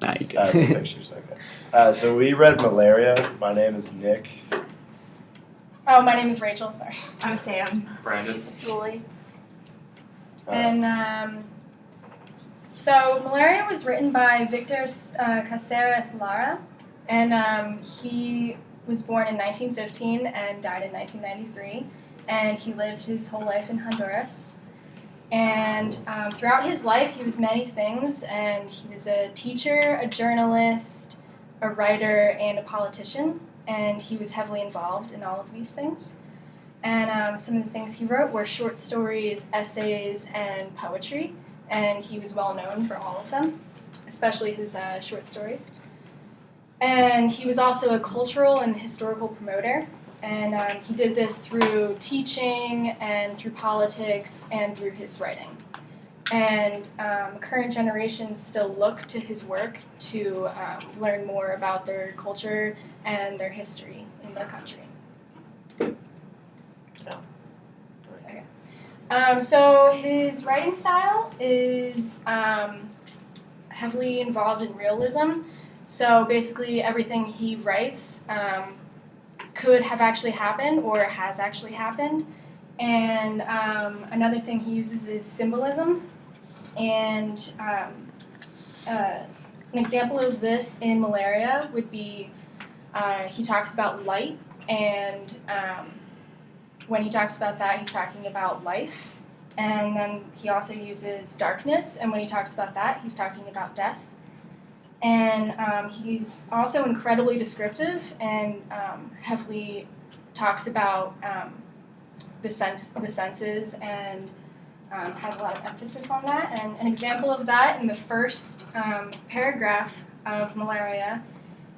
Nah, you No good. pictures, okay. So we read Malaria. My name is Nick. Oh, my name is Rachel. Sorry. I'm Sam. Brandon. Julie. And so Malaria was written by Victor Caceres Lara, and he was born in 1915 and died in 1993, and he lived his whole life in Honduras. And throughout his life, he was many things, and he was a teacher, a journalist, a writer, and a politician, and he was heavily involved in all of these things. And some of the things he wrote were short stories, essays, and poetry, and he was well known for all of them, especially his short stories. And he was also a cultural and historical promoter, and he did this through teaching and through politics and through his writing. And current generations still look to his work to learn more about their culture and their history in their country. So his writing style is heavily involved in realism. So basically everything he writes could have actually happened or has actually happened. And another thing he uses is symbolism. And an example of this in Malaria would be he talks about light, and when he talks about that, he's talking about life. And then he also uses darkness, and when he talks about that, he's talking about death. And he's also incredibly descriptive and heavily talks about the senses and has a lot of emphasis on that. And an example of that in the first paragraph of Malaria,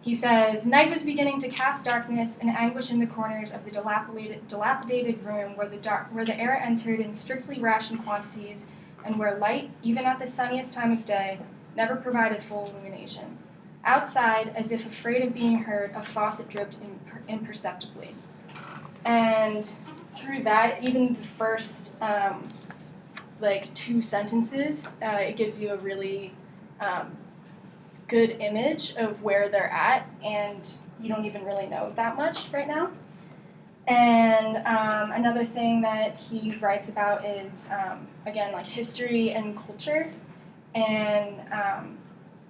he says, "Night was beginning to cast darkness and anguish in the corners of the dilapidated room where the air entered in strictly rationed quantities and where light, even at the sunniest time of day, never provided full illumination. Outside, as if afraid of being heard, a faucet dripped imperceptibly." And through that, even the first two sentences, it gives you a really good image of where they're at, and you don't even really know that much right now. And another thing that he writes about is, again, like history and culture. And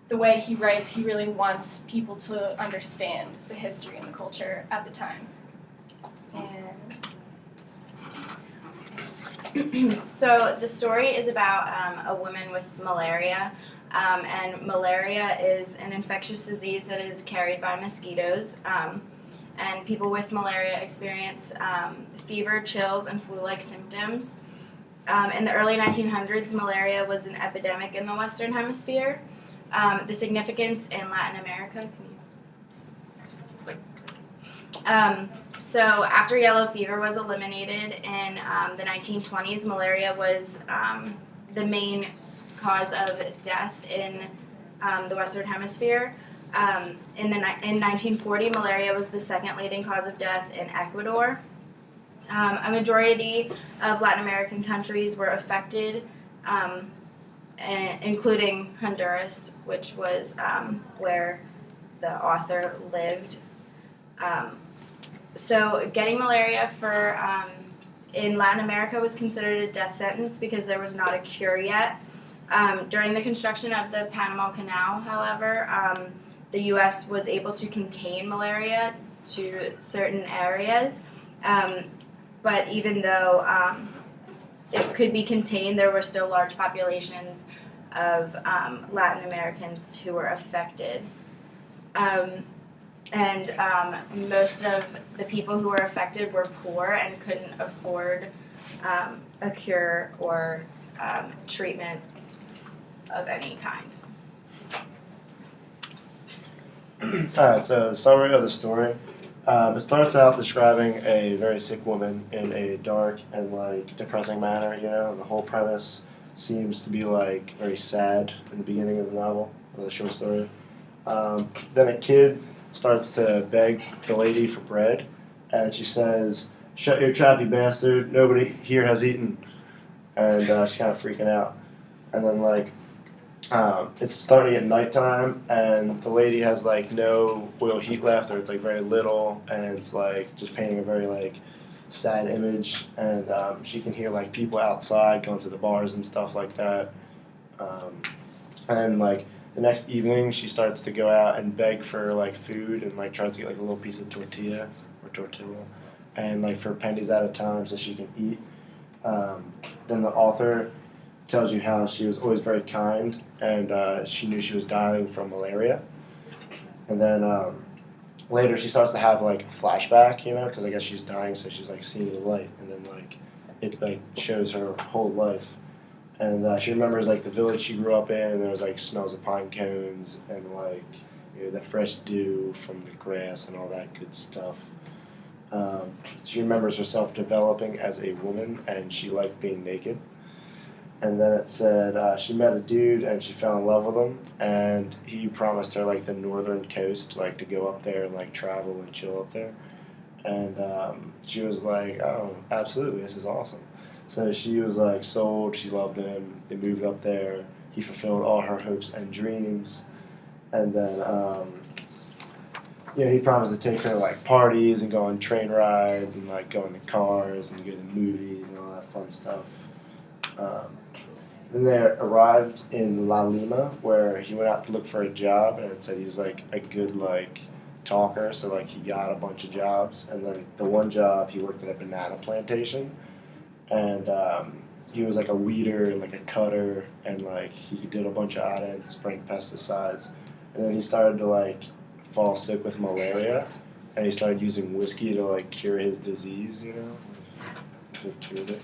the way he writes, he really wants people to understand the history and the culture at the time. So the story is about a woman with malaria. And malaria is an infectious disease that is carried by mosquitoes. And people with malaria experience fever, chills, and flu-like symptoms. In the early 1900s, malaria was an epidemic in the Western Hemisphere. The significance in Latin America. So after yellow fever was eliminated in the 1920s, malaria was the main cause of death in the Western Hemisphere. In 1940, malaria was the second leading cause of death in Ecuador. A majority of Latin American countries were affected, including Honduras, which was where the author lived. So getting malaria in Latin America was considered a death sentence because there was not a cure yet. During the construction of the Panama Canal, however, the U.S. was able to contain malaria to certain areas. But even though it could be contained, there were still large populations of Latin Americans who were affected. And most of the people who were affected were poor and couldn't afford a cure or treatment of any kind. Alright, so the summary of the story. It starts out describing a very sick woman in a dark and depressing manner. You know, the whole premise seems to be very sad in the beginning of the novel, or the short story. Then a kid starts to beg the lady for bread, and she says, "Shut your trap, you bastard! Nobody here has eaten." And she's kind of freaking out. And then it's starting at nighttime, and the lady has like no oil heat left, or it's like very little, and it's like just painting a very like sad image. And she can hear like people outside going to the bars and stuff like that. Um, and like the next evening, she starts to go out and beg for like food, and like tries to get like a little piece of tortilla or tortilla, and like for pennies at a time so she can eat. Then the author tells you how she was always very kind, and she knew she was dying from malaria. And then later she starts to have like a flashback, you know, because I guess she's dying, so she's like seeing the light, and then like it like shows her whole life. And she remembers like the village she grew up in, and there was like smells of pine cones and like the fresh dew from the grass and all that good stuff. She remembers herself developing as a woman, and she liked being naked. And then it said she met a dude and she fell in love with him, and he promised her like the northern coast, like to go up there and like travel and chill up there. And she was like, "Oh, absolutely, this is awesome." So she was like sold. She loved him. They moved up there. He fulfilled all her hopes and dreams. And then he promised to take her to like parties and go on train rides and like go in the cars and go to the movies and all that fun stuff. Then they arrived in La Lima, where he went out to look for a job, and it said he's like a good like talker, so like he got a bunch of jobs. And then the one job, he worked at a banana plantation, and he was like a weeder and like a cutter, and like he did a bunch of odd ends, spraying pesticides. And then he started to like fall sick with malaria, and he started using whiskey to like cure his disease, you know. Cured it.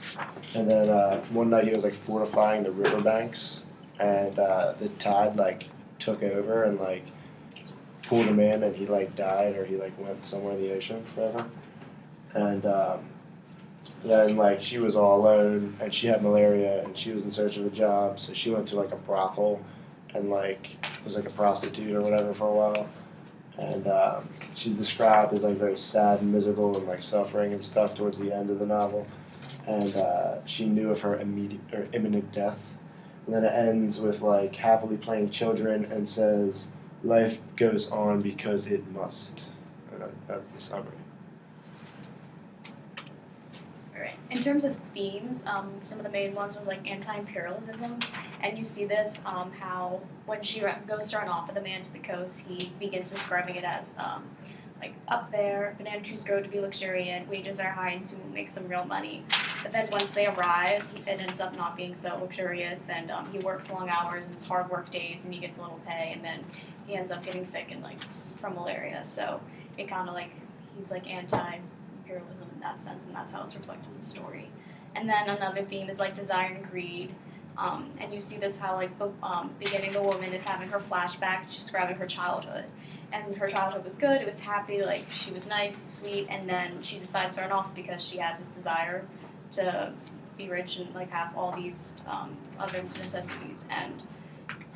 And then one night he was like fortifying the riverbanks, and the tide like took over and like pulled him in, and he like died, or he like went somewhere in the ocean forever. And then like she was all alone, and she had malaria, and she was in search of a job, so she went to like a brothel and like was like a prostitute or whatever for a while. And she's described as like very sad and miserable and like suffering and stuff towards the end of the novel. And she knew of her imminent death. And then it ends with like happily playing children and says, "Life goes on because it must." And that's the summary. Alright. In terms of themes, some of the main ones was like anti-imperialism, and you see this how when she goes to run off with the man to the coast, he begins describing it as like up there, banana trees grow to be luxuriant, wages are high, and soon we'll make some real money. But then once they arrive, it ends up not being so luxurious, and he works long hours and it's hard work days, and he gets little pay, and then he ends up getting sick and like from malaria. So it kind of like he's like anti-imperialism in that sense, and that's how it's reflected in the story. And then another theme is like desire and greed. And you see this how like the beginning the woman is having her flashback, she's describing her childhood, and her childhood was good, it was happy, like she was nice, sweet, and then she decides to run off because she has this desire to be rich and like have all these other necessities. And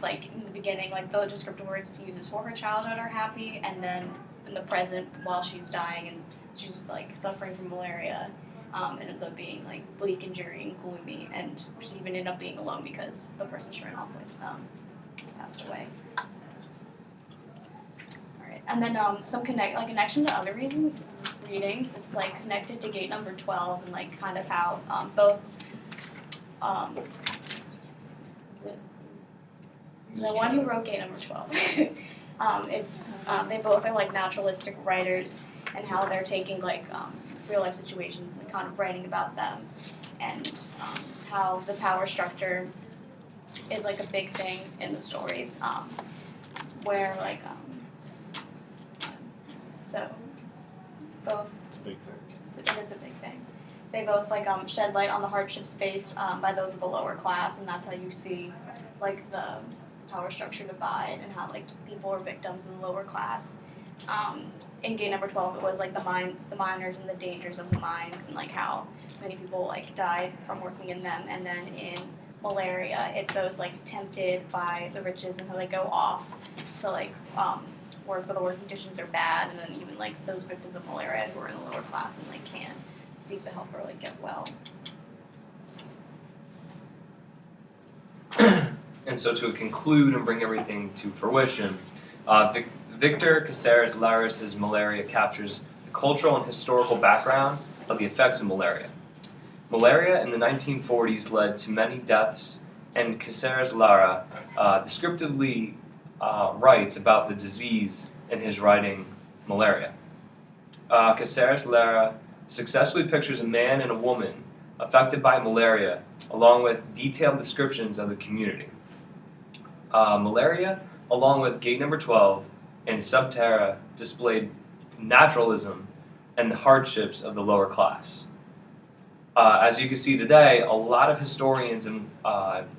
like in the beginning, like the descriptive words she uses for her childhood are happy, and then in the present while she's dying and she's like suffering from malaria, it ends up being like bleak and dreary and gloomy, and she even ended up being alone because the person she ran off with passed away. Alright, and then some connection to other readings. It's like connected to gate number 12, and like kind of how both the one who wrote gate number 12 it's they both are like naturalistic writers, and how they're taking like real life situations and kind of writing about them, and how the power structure is like a big thing in the stories, where like so both It's a big thing. it is a big thing. They both like shed light on the hardships faced by those of the lower class, and that's how you see like the power structure divide and how like people are victims in the lower class. In gate number 12, it was like the miners and the dangers of the mines, and like how many people like died from working in them. And then in Malaria, it's those like tempted by the riches and how they go off to like work, but the working conditions are bad. And then even like those victims of malaria who are in the lower class and like can't seek the help or like get well. And so to conclude and bring everything to fruition, Victor Caceres Laris's Malaria captures the cultural and historical background of the effects of malaria. Malaria in the 1940s led to many deaths, and Caceres Lara descriptively writes about the disease in his writing Malaria. Caceres Lara successfully pictures a man and a woman affected by malaria, along with detailed descriptions of the community. Malaria, along with Gate Number 12 and Subterra, displayed naturalism and the hardships of the lower class. As you can see today, a lot of historians and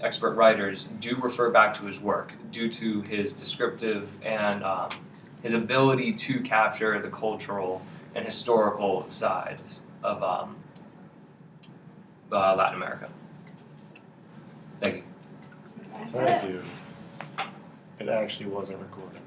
expert writers do refer back to his work due to his descriptive and his ability to capture the cultural and historical sides of Latin America. Thank you. That's Thank it. you. It actually wasn't recorded.